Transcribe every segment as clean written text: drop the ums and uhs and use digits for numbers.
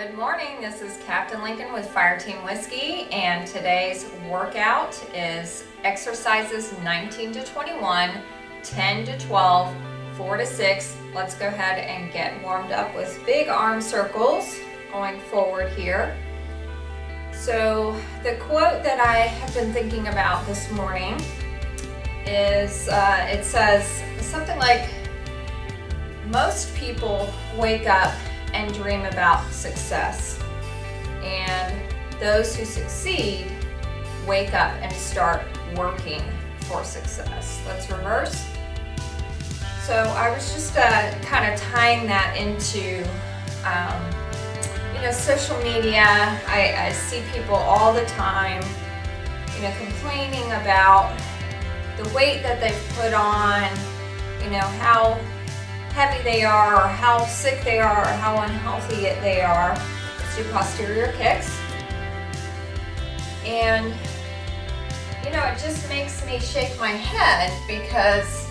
Good morning, this is Captain Lincoln with Fireteam Whiskey, and today's workout is exercises 19 to 21, 10 to 12, 4 to 6. Let's go ahead and get warmed up with big arm circles going forward here. So the quote that I have been thinking about this morning is, it says something like, most people wake up and dream about success, and those who succeed wake up and start working for success. Let's reverse. So I was just kind of tying that into social media. I see people all the time complaining about the weight that they've put on, how heavy they are, or how sick they are, or how unhealthy they are. Let's do posterior kicks. And it just makes me shake my head because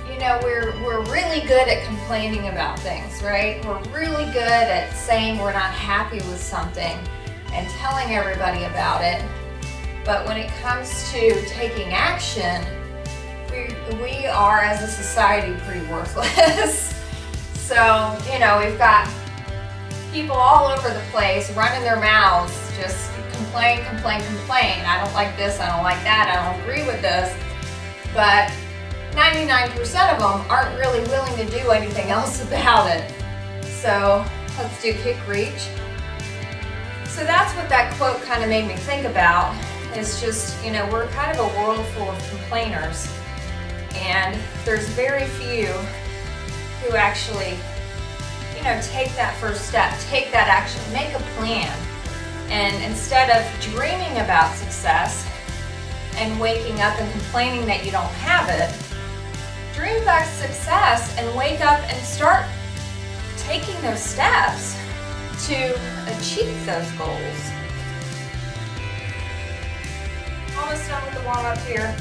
we're really good at complaining about things, right? We're really good at saying we're not happy with something and telling everybody about it. But when it comes to taking action, we are, as a society, pretty worthless. So, we've got people all over the place running their mouths, just complain. I don't like this, I don't like that, I don't agree with this. But 99% of them aren't really willing to do anything else about it. So let's do kick reach. So that's what that quote kind of made me think about. It's just, we're kind of a world full of complainers. And there's very few who actually, take that first step, take that action, make a plan. And instead of dreaming about success and waking up and complaining that you don't have it, dream about success and wake up and start taking those steps to achieve those goals. Almost done with the warm up here.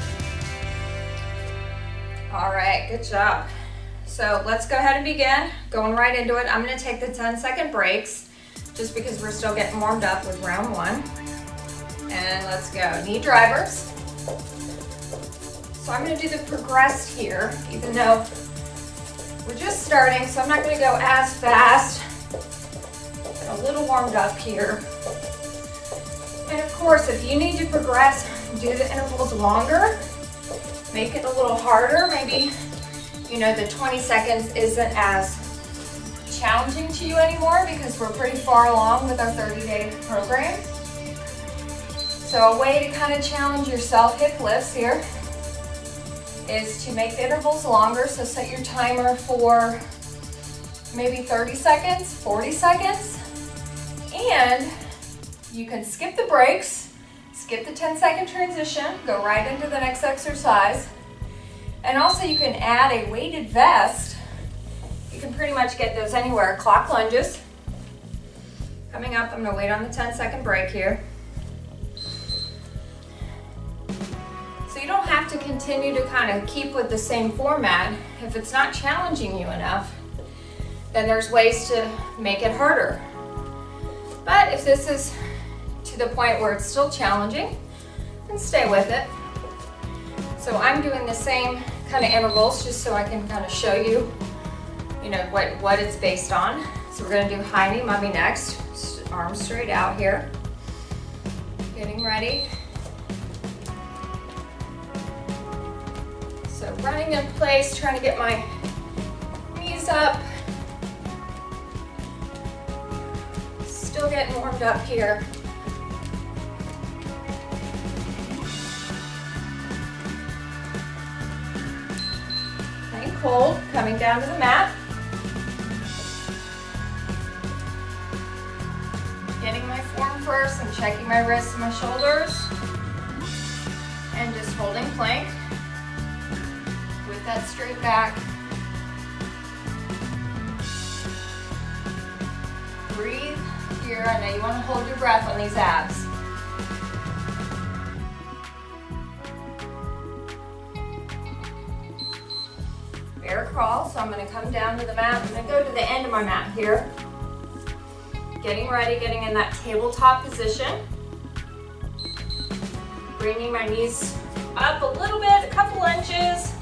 All right, good job. So let's go ahead and begin. Going right into it. I'm going to take the 10-second breaks just because we're still getting warmed up with round one. And let's go. Knee drivers. So I'm going to do the progressed here, even though we're just starting, so I'm not going to go as fast. Get a little warmed up here. And of course, if you need to progress, do the intervals longer. Make it a little harder. Maybe, the 20 seconds isn't as challenging to you anymore because we're pretty far along with our 30-day program. So a way to kind of challenge yourself, hip lifts here, is to make the intervals longer. So set your timer for maybe 30 seconds, 40 seconds, and you can skip the breaks. Skip the 10-second transition, go right into the next exercise. And also you can add a weighted vest. You can pretty much get those anywhere. Clock lunges. Coming up, I'm gonna wait on the 10-second break here. So you don't have to continue to kind of keep with the same format. If it's not challenging you enough, then there's ways to make it harder. But if this is to the point where it's still challenging, then stay with it. So I'm doing the same kind of intervals just so I can kind of show you, what it's based on. So we're going to do high knee mummy next. Arms straight out here. Getting ready. So running in place, trying to get my knees up. Still getting warmed up here. Hold, coming down to the mat. Getting my form first and checking my wrists and my shoulders. And just holding plank with that straight back. Breathe here. I know you want to hold your breath on these abs. Bear crawl, so I'm going to come down to the mat. I'm going to go to the end of my mat here. Getting ready, getting in that tabletop position. Bringing my knees up a little bit, a couple inches,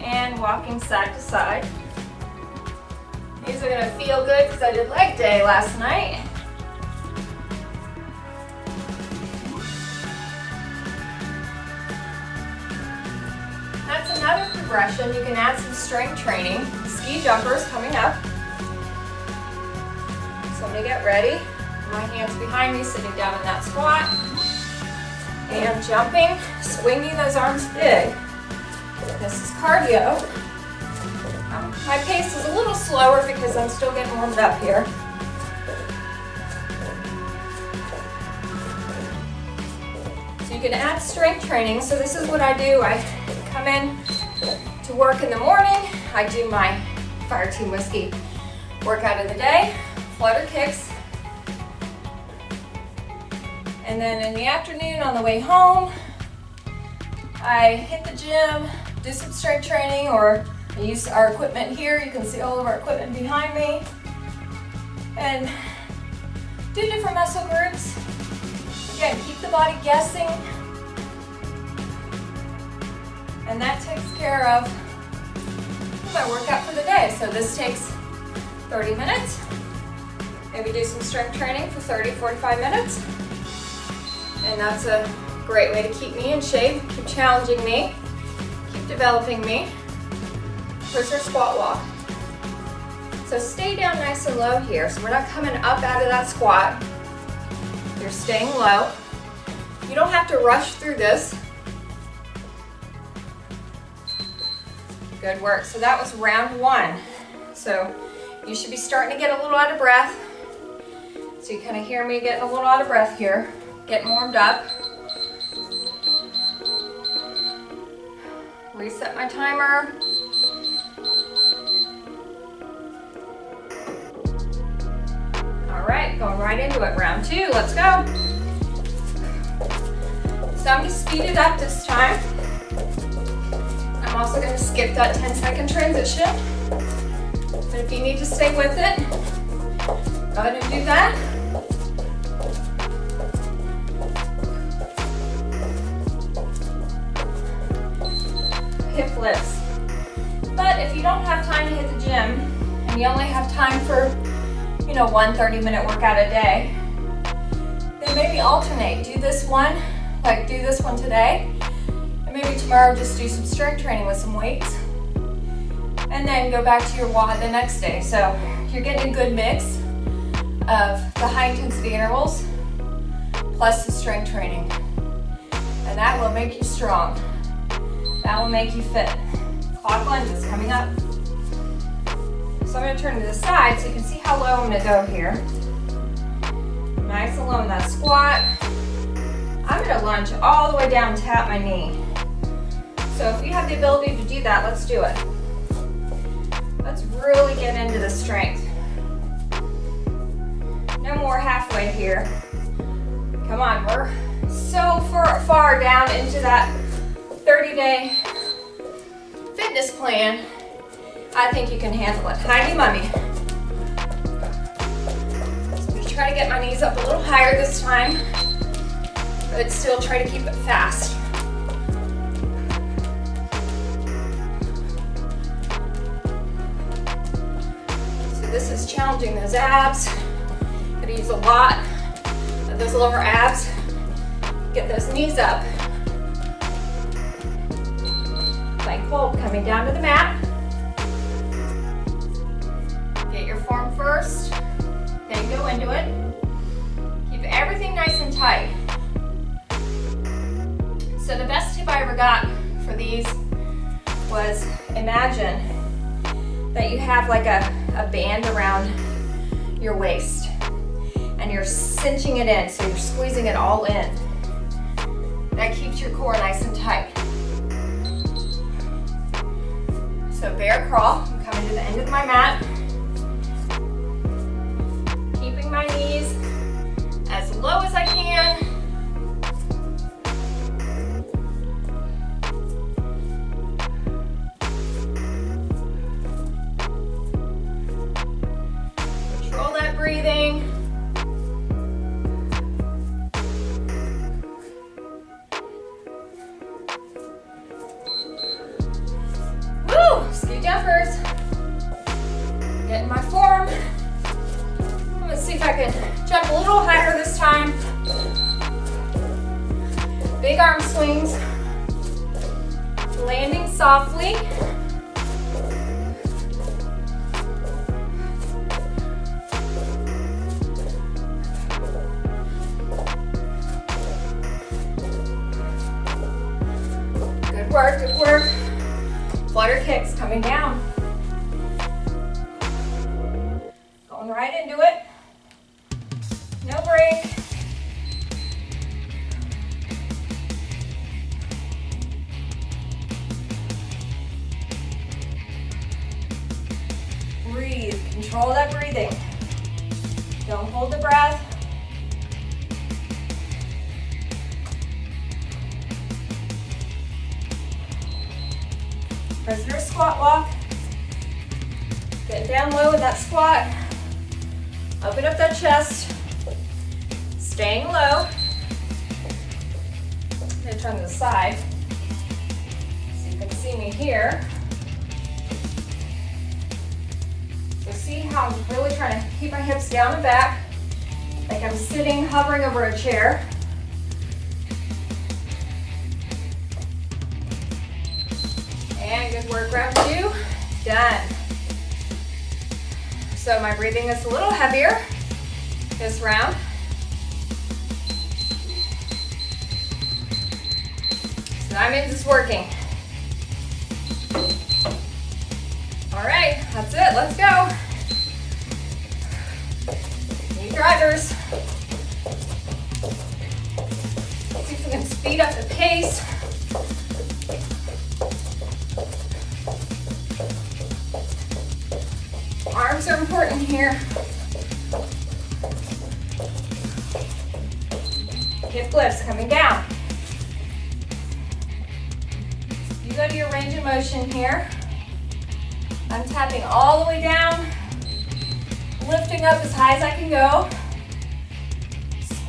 and walking side to side. These are gonna feel good because I did leg day last night. That's another progression. You can add some strength training. Ski jumpers coming up. So I'm gonna get ready. My hands behind me, sitting down in that squat. And jumping, swinging those arms big. This is cardio. My pace is a little slower because I'm still getting warmed up here. So you can add strength training. So this is what I do. I come in to work in the morning. I do my Fire Team Whiskey workout of the day, flutter kicks. And then in the afternoon on the way home, I hit the gym, do some strength training, or I use our equipment here. You can see all of our equipment behind me. And do different muscle groups. Again, keep the body guessing. And that takes care of my workout for the day. So this takes 30 minutes. Maybe do some strength training for 30, 45 minutes. And that's a great way to keep me in shape, keep challenging me, keep developing me. Here's our squat walk. So stay down nice and low here. So we're not coming up out of that squat. You're staying low. You don't have to rush through this. Good work. So that was round one. So you should be starting to get a little out of breath. So you kind of hear me getting a little out of breath here. Getting warmed up. Reset my timer. All right, going right into it. Round two, let's go. So I'm gonna speed it up this time. I'm also gonna skip that 10-second transition. But if you need to stay with it, go ahead and do that. Hip lifts. But if you don't have time to hit the gym and you only have time for, one 30-minute workout a day, then maybe alternate. Do this one, like do this one today, and maybe tomorrow just do some strength training with some weights, and then go back to your WOD the next day. So you're getting a good mix of the high intensity intervals plus the strength training, and that will make you strong. That will make you fit. Quad lunges coming up. So I'm going to turn to the side so you can see how low I'm going to go here. Nice and low in that squat. I'm going to lunge all the way down and tap my knee. So if you have the ability to do that, let's do it. Let's really get into the strength. No more halfway here. Come on, we're so far down into that 30-day fitness plan. I think you can handle it. Heidi mummy. So I'm going to try to get my knees up a little higher this time, but still try to keep it fast. So this is challenging those abs. Going to use a lot of those lower abs. Get those knees up. Plank hold, coming down to the mat. Get your form first, then go into it. Keep everything nice and tight. So the best tip I ever got for these was imagine that you have like a band around your waist and you're cinching it in, so you're squeezing it all in. That keeps your core nice and tight. So bear crawl, I'm coming to the end of my mat. Keeping my knees as low as I can. Control that breath. breathing. Woo! Ski jumpers. Get in my form. I'm gonna see if I can jump a little higher this time. Big arm swings. Landing softly. Good work, good work. Flutter kicks coming down. Going right into it. No break. Breathe. Control that breathing. Don't hold the breath. Prisoner squat walk. Get down low with that squat. Open up that chest. Staying low. I'm going to turn to the side so you can see me here. So see how I'm really trying to keep my hips down and back, like I'm sitting, hovering over a chair. And good work, round 2, done. So my breathing is a little heavier this round. So that means it's working. All right, that's it, let's go. Knee drivers. See if we can speed up the pace. Arms are important here. Hip lifts coming down. You go to your range of motion here. I'm tapping all the way down, lifting up as high as I can go,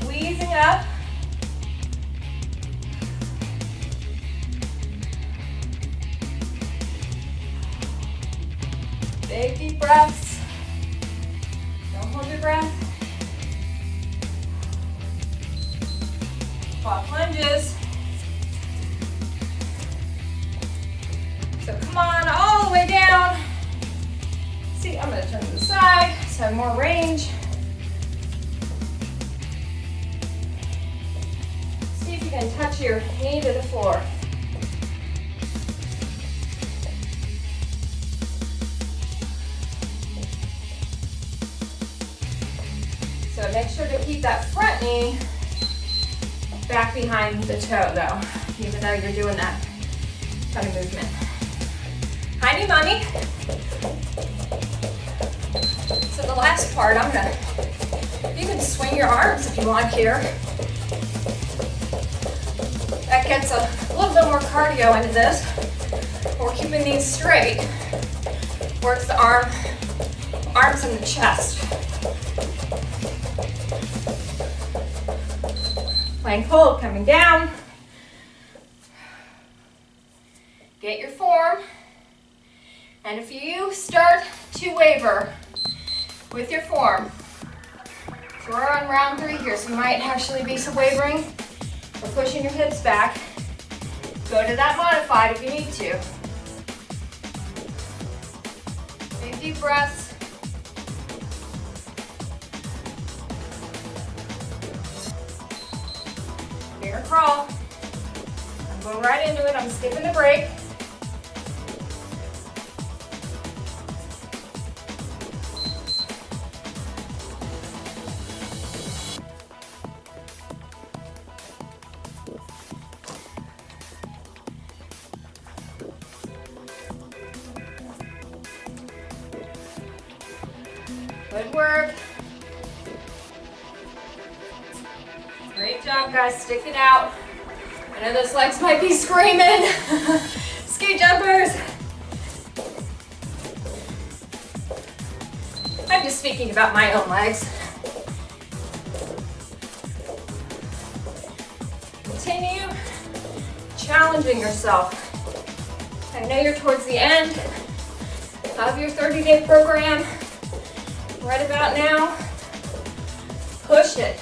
squeezing up. Big deep breaths. Don't hold your breath. Quad lunges. So come on, all the way down. See, I'm going to turn to the side so I have more range. See if you can touch your knee to the floor. So make sure to keep that front knee back behind the toe though, even though you're doing that kind of movement. Hi, new mommy. So the last part, you can swing your arms if you want here. That gets a little bit more cardio into this. We're keeping these straight. Works the arms and the chest. Plank hold coming down. Get your form. And if you start to waver with your form, so we're on round 3 here, so you might actually be some wavering or pushing your hips back. Go to that modified if you need to. Big deep breaths. Bear crawl. I'm going right into it. I'm skipping the break. Good work. Great job, guys. Stick it out. I know those legs might be screaming. Ski jumpers. Hi, just speaking about my own legs. Continue challenging yourself. I know you're towards the end of your 30-day program. Right about now, push it.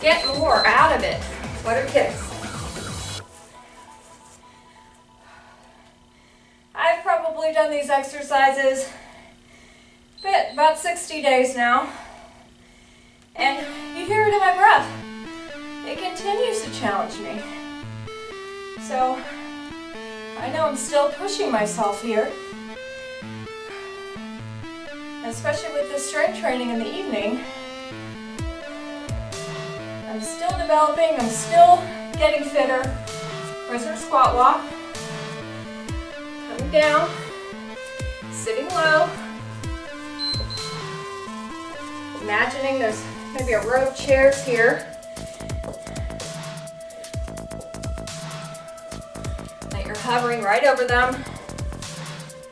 Get more out of it. Flutter kicks. I've probably done these exercises about 60 days now. And you hear it in my breath. It continues to challenge me. So I know I'm still pushing myself here. Especially with the strength training in the evening. I'm still developing, I'm still getting fitter. Prisoner squat walk. Coming down, sitting low. Imagining there's maybe a row of chairs here. That you're hovering right over them.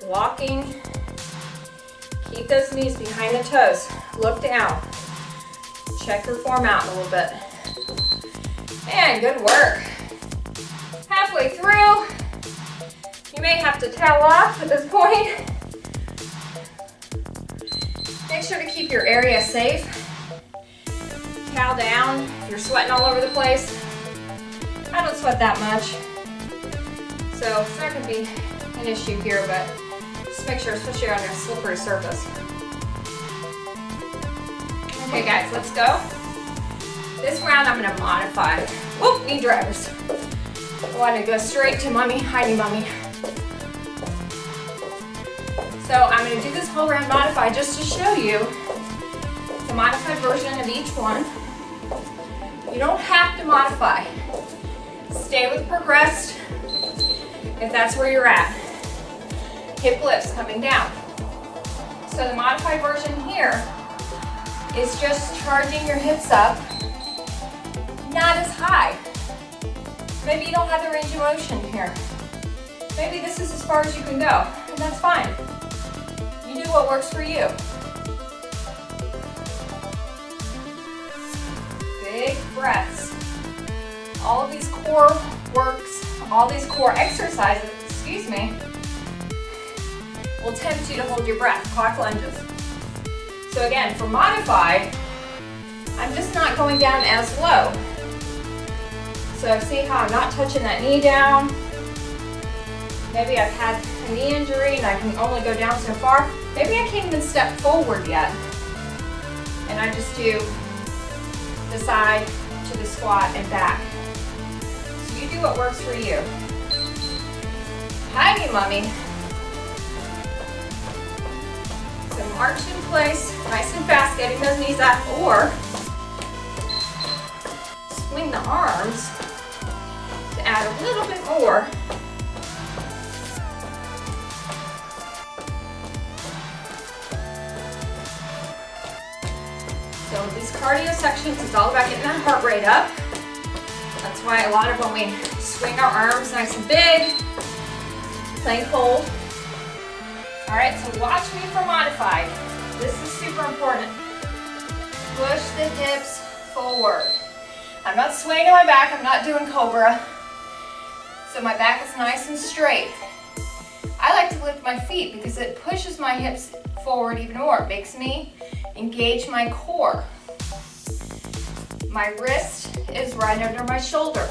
Walking. Keep those knees behind the toes. Look down. Check your form out a little bit. And good work. Halfway through. You may have to towel off at this point. Make sure to keep your area safe. Towel down if you're sweating all over the place. I don't sweat that much. So it's not going to be an issue here, but just make sure, especially on a slippery surface. Okay guys, let's go. This round I'm going to modify. Whoop, knee draggers. I want to go straight to mummy, hidey mummy. So I'm going to do this whole round modified just to show you the modified version of each one. You don't have to modify. Stay with progressed if that's where you're at. Hip lifts coming down. So the modified version here is just charging your hips up, not as high. Maybe you don't have the range of motion here. Maybe this is as far as you can go, and that's fine. You do what works for you. Big breaths. All of these core works, all these core exercises, excuse me, will tempt you to hold your breath, clock lunges. So again, for modified, I'm just not going down as low. So see how I'm not touching that knee down? Maybe I've had a knee injury and I can only go down so far. Maybe I can't even step forward yet. And I just do the side to the squat and back. So you do what works for you. Hidey mummy. So march in place, nice and fast, getting those knees up, or swing the arms to add a little bit more. So these cardio sections, it's all about getting that heart rate up. That's why a lot of when we swing our arms nice and big, plank hold. All right, so watch me for modified. This is super important. Push the hips forward. I'm not swaying my back, I'm not doing cobra. So my back is nice and straight. I like to lift my feet because it pushes my hips forward even more. It makes me engage my core. My wrist is right under my shoulder.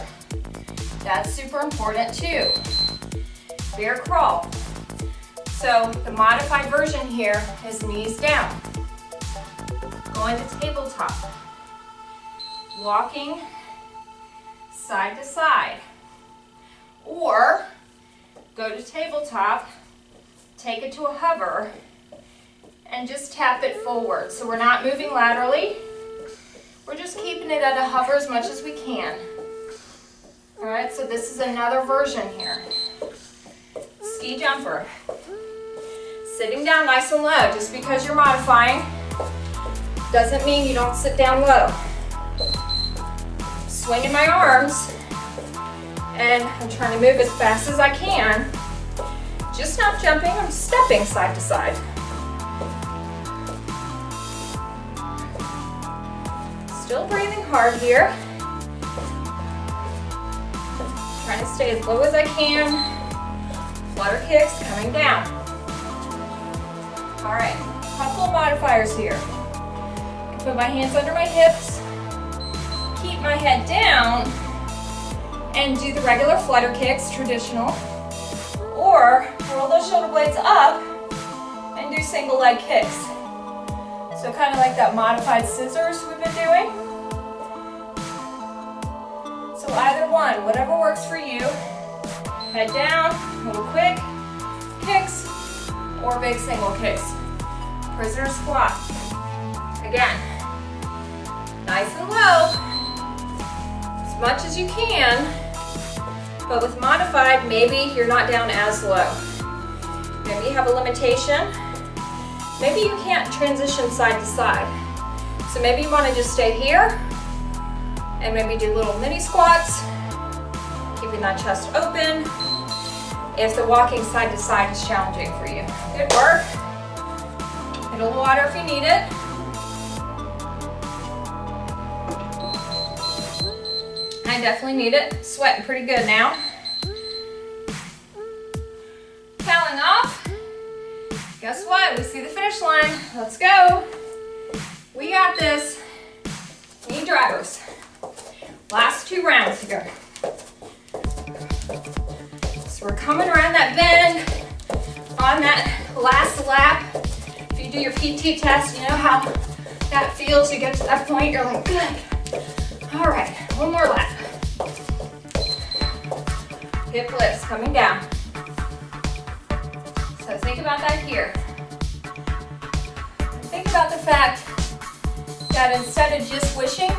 That's super important too. Bear crawl. So the modified version here is knees down. Going to tabletop. Walking side to side. Or go to tabletop, take it to a hover, and just tap it forward. So we're not moving laterally. We're just keeping it at a hover as much as we can. All right, so this is another version here. Ski jumper. Sitting down nice and low. Just because you're modifying doesn't mean you don't sit down low. Swinging my arms, and I'm trying to move as fast as I can. Just not jumping, I'm stepping side to side. Still breathing hard here. Trying to stay as low as I can. Flutter kicks coming down. All right, couple modifiers here. Put my hands under my hips, keep my head down, and do the regular flutter kicks, traditional, or roll those shoulder blades up and do single leg kicks. So kind of like that modified scissors we've been doing. So either one, whatever works for you. Head down, little quick kicks, or big single kicks. Prisoner squat. Again, nice and low, as much as you can, but with modified, maybe you're not down as low. Maybe you have a limitation. Maybe you can't transition side to side. So maybe you want to just stay here and maybe do little mini squats, keeping that chest open. If the walking side to side is challenging for you. Good work. Get a little water if you need it. I definitely need it. Sweating pretty good now. Toweling off. Guess what? We see the finish line. Let's go. We got this. Knee drivers. Last 2 rounds to go. So we're coming around that bend on that last lap. If you do your PT test, you know how that feels. You get to that point, you're like, good. All right, one more lap. Hip lifts coming down. So think about that here. Think about the fact that instead of just wishing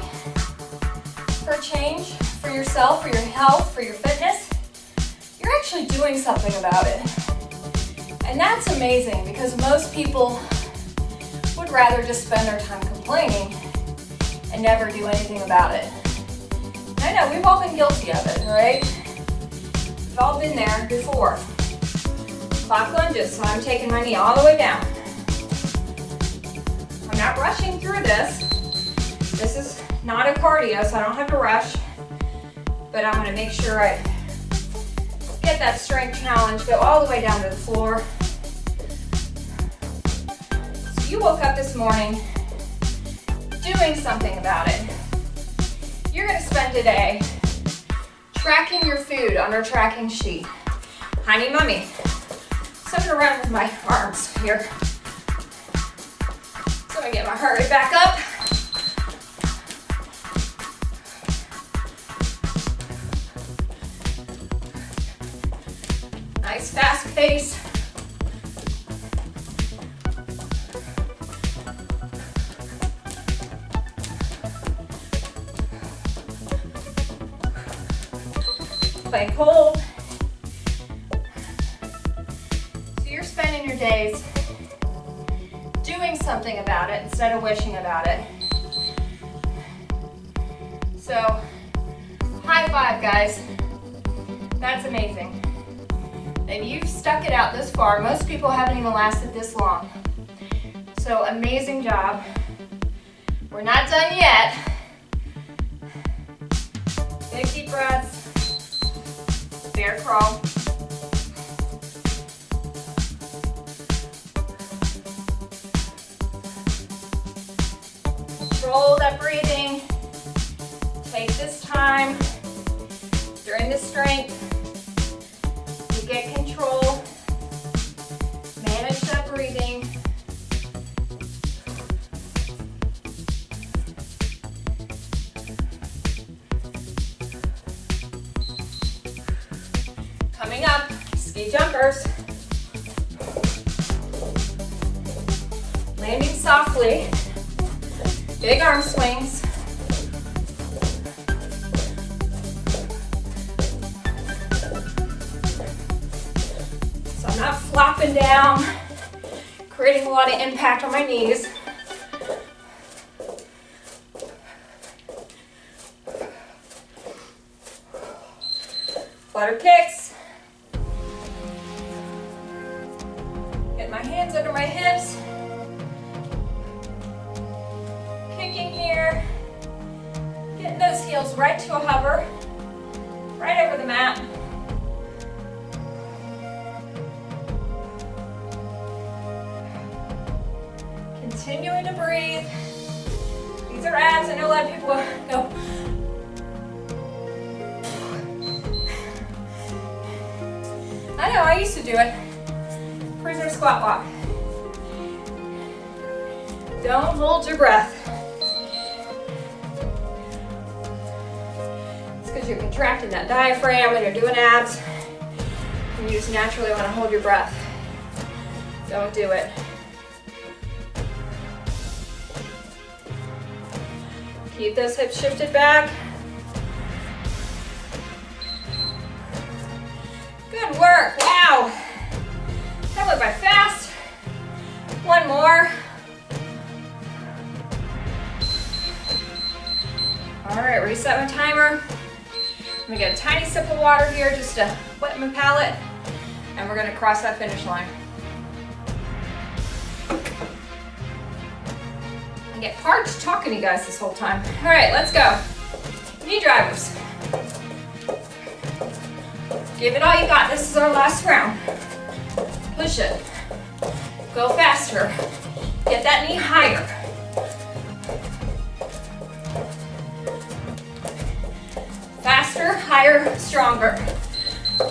for change for yourself, for your health, for your fitness, you're actually doing something about it. And that's amazing because most people would rather just spend their time complaining and never do anything about it. I know, we've all been guilty of it, right? We've all been there before. Clock lunges, so I'm taking my knee all the way down. I'm not rushing through this. This is not a cardio, so I don't have to rush. But I'm gonna make sure I get that strength challenge, go all the way down to the floor. So you woke up this morning doing something about it. You're gonna spend today tracking your food on our tracking sheet. Honey mummy. So I'm gonna run with my arms here. So I'm gonna get my heart rate back up. Nice fast pace. Plank hold. So you're spending your days doing something about it instead of wishing about it. So, high five, guys. That's amazing. And you've stuck it out this far. Most people haven't even lasted this long. So amazing job. We're not done yet. Big deep breaths. Bear crawl. Control that breathing. Take this time during the strength. Get control, manage that breathing. Coming up, ski jumpers. Landing softly, big arm swings. Not flopping down, creating a lot of impact on my knees. Flutter kicks. Get my hands under my hips. Kicking here. heels right to a hover, right over the mat. Continuing to breathe. These are abs. I know a lot of people go. I know, I used to do it. Prisoner squat walk. Don't hold your breath. It's because you're contracting that diaphragm when you're doing abs. And you just naturally want to hold your breath. Don't do it. Keep those hips shifted back. Good work, wow. That went by fast. One more. All right, reset my timer. I'm gonna get a tiny sip of water here just to wet my palate, and we're gonna cross that finish line. I get parched talking to you guys this whole time. All right, let's go. Knee drivers. Give it all you got. This is our last round. Push it. Go faster. Get that knee higher. Faster, higher, stronger.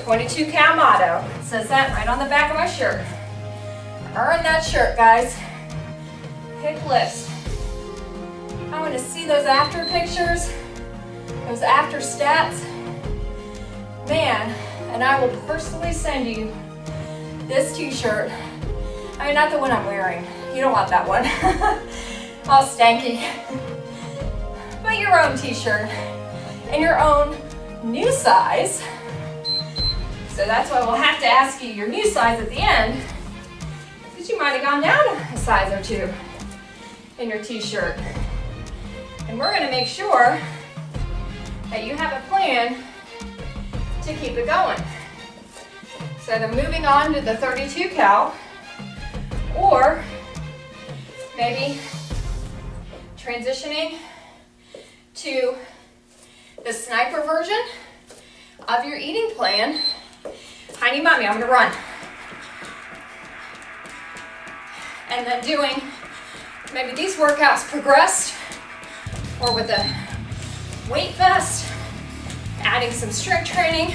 22 cal motto. It says that right on the back of my shirt. Earn that shirt, guys. Hip lifts. I want to see those after pictures, those after stats. Man, and I will personally send you this t-shirt. I mean, not the one I'm wearing. You don't want that one. All stanky. But your own t-shirt and your own new size. So that's why we'll have to ask you your new size at the end, because you might have gone down a size or two in your t-shirt. And we're gonna make sure that you have a plan to keep it going. So then moving on to the 32 cal, or maybe transitioning to the sniper version of your eating plan. Honey mommy, I'm gonna run. And then doing maybe these workouts progressed, or with a weight vest, adding some strength training.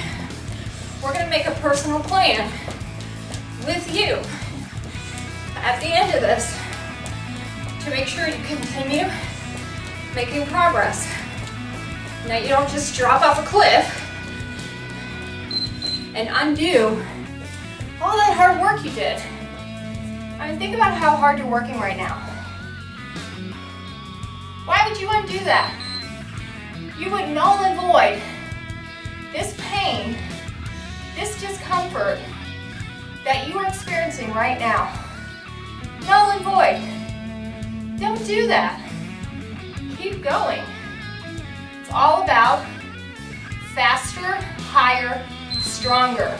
We're gonna make a personal plan with you at the end of this to make sure you continue making progress. And that you don't just drop off a cliff and undo all that hard work you did. I mean, think about how hard you're working right now. Why would you undo that? You would null and void this pain, this discomfort that you are experiencing right now. Null and void. Don't do that. Keep going. It's all about faster, higher, stronger.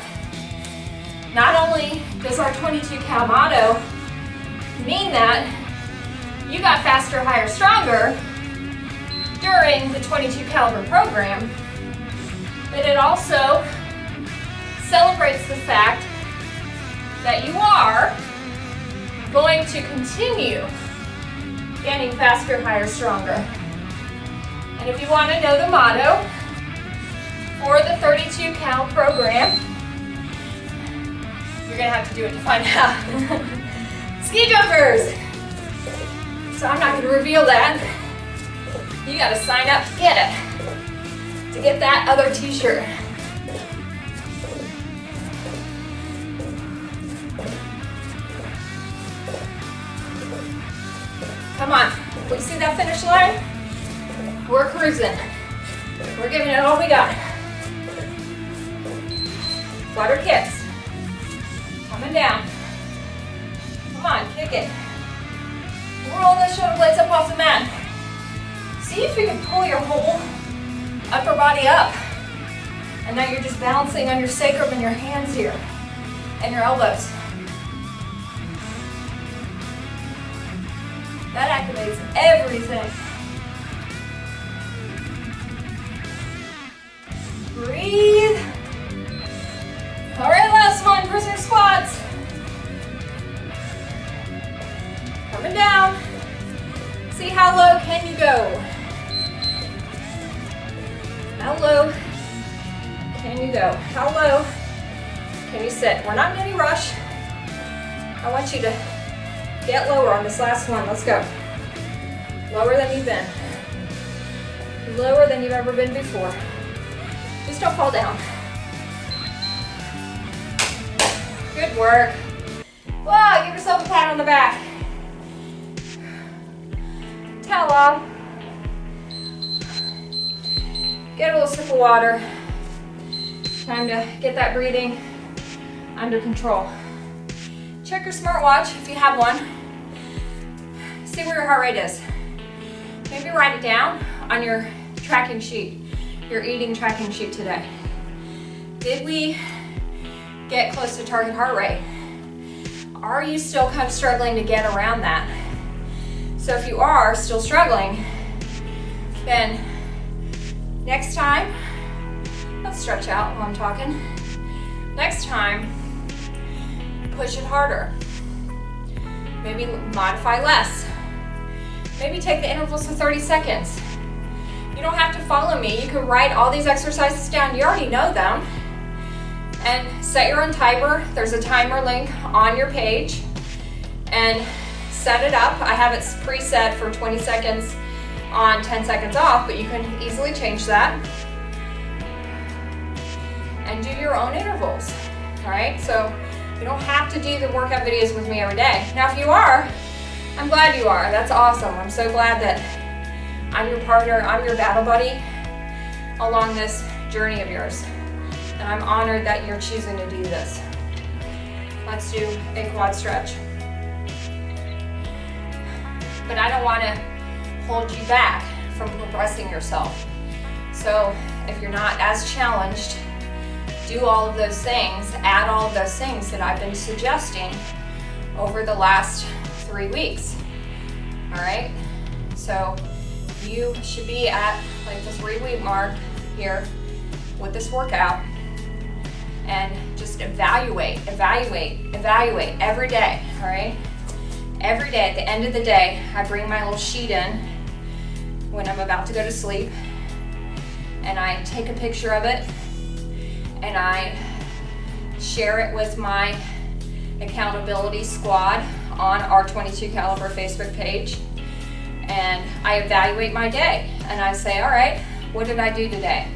Not only does our 22 cal motto mean that you got faster, higher, stronger during the 22 caliber program, but it also celebrates the fact that you are going to continue getting faster, higher, stronger. And if you want to know the motto for the 32 cal program, you're going to have to do it to find out. Ski jumpers! So I'm not going to reveal that. You got to sign up to get it, to get that other t-shirt. Come on, we see that finish line? We're cruising. We're giving it all we got. Flutter kicks. Coming down. Come on, kick it. Roll those shoulder blades up off the mat. See if you can pull your whole upper body up. And now you're just balancing on your sacrum and your hands here and your elbows. That activates everything. See how low can you go? How low can you go? How low can you sit? We're not in any rush. I want you to get lower on this last one. Let's go. Lower than you've been. Lower than you've ever been before. Just don't fall down. Good work. Wow, give yourself a pat on the back. Towel off. Get a little sip of water. Time to get that breathing under control. Check your smartwatch if you have one. See where your heart rate is. Maybe write it down on your tracking sheet, your eating tracking sheet today. Did we get close to target heart rate? Are you still kind of struggling to get around that? So if you are still struggling, then next time, let's stretch out while I'm talking. Next time, push it harder. Maybe modify less. Maybe take the intervals for 30 seconds. You don't have to follow me. You can write all these exercises down. You already know them. And set your own timer. There's a timer link on your page. And set it up. I have it preset for 20 seconds on, 10 seconds off, but you can easily change that. And do your own intervals, all right? So you don't have to do the workout videos with me every day. Now, if you are, I'm glad you are. That's awesome. I'm so glad that I'm your partner, I'm your battle buddy along this journey of yours. And I'm honored that you're choosing to do this. Let's do a quad stretch. But I don't want to hold you back from progressing yourself. So if you're not as challenged, do all of those things, add all of those things that I've been suggesting over the last 3 weeks. All right? So you should be at like the 3-week mark here with this workout, and just evaluate every day, all right? Every day, at the end of the day, I bring my little sheet in when I'm about to go to sleep, and I take a picture of it, and I share it with my accountability squad on our 22 Caliber Facebook page, and I evaluate my day, and I say, all right, what did I do today?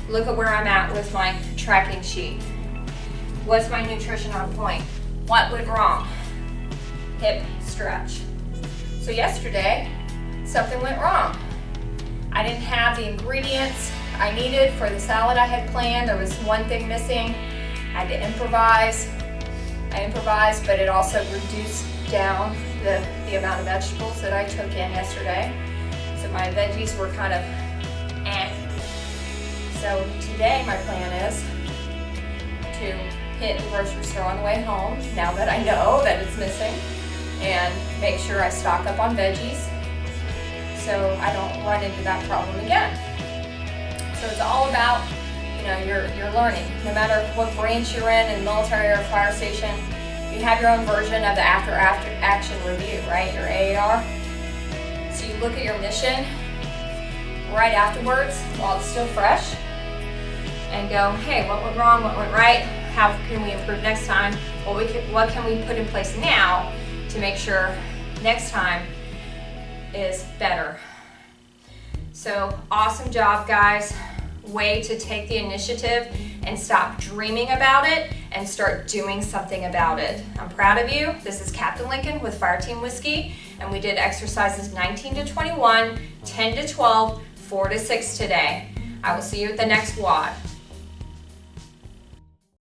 Look at where I'm at with my tracking sheet. What's my nutrition on point? What went wrong? Hip stretch. So yesterday, something went wrong. I didn't have the ingredients I needed for the salad I had planned. There was one thing missing. I had to improvise. I improvised, but it also reduced down the amount of vegetables that I took in yesterday. So my veggies were kind of eh. So today my plan is to hit the grocery store on the way home, now that I know that it's missing, and make sure I stock up on veggies so I don't run into that problem again. So it's all about, you know, you're learning. No matter what branch you're in military or fire station, you have your own version of the after action review, right? Your AAR. So you look at your mission right afterwards while it's still fresh and go, hey, what went wrong, what went right? How can we improve next time? What can we put in place now to make sure next time is better? So awesome job, guys. Way to take the initiative and stop dreaming about it and start doing something about it. I'm proud of you. This is Captain Lincoln with Fireteam Whiskey, and we did exercises 19 to 21, 10 to 12, 4 to 6 today. I will see you at the next WOD.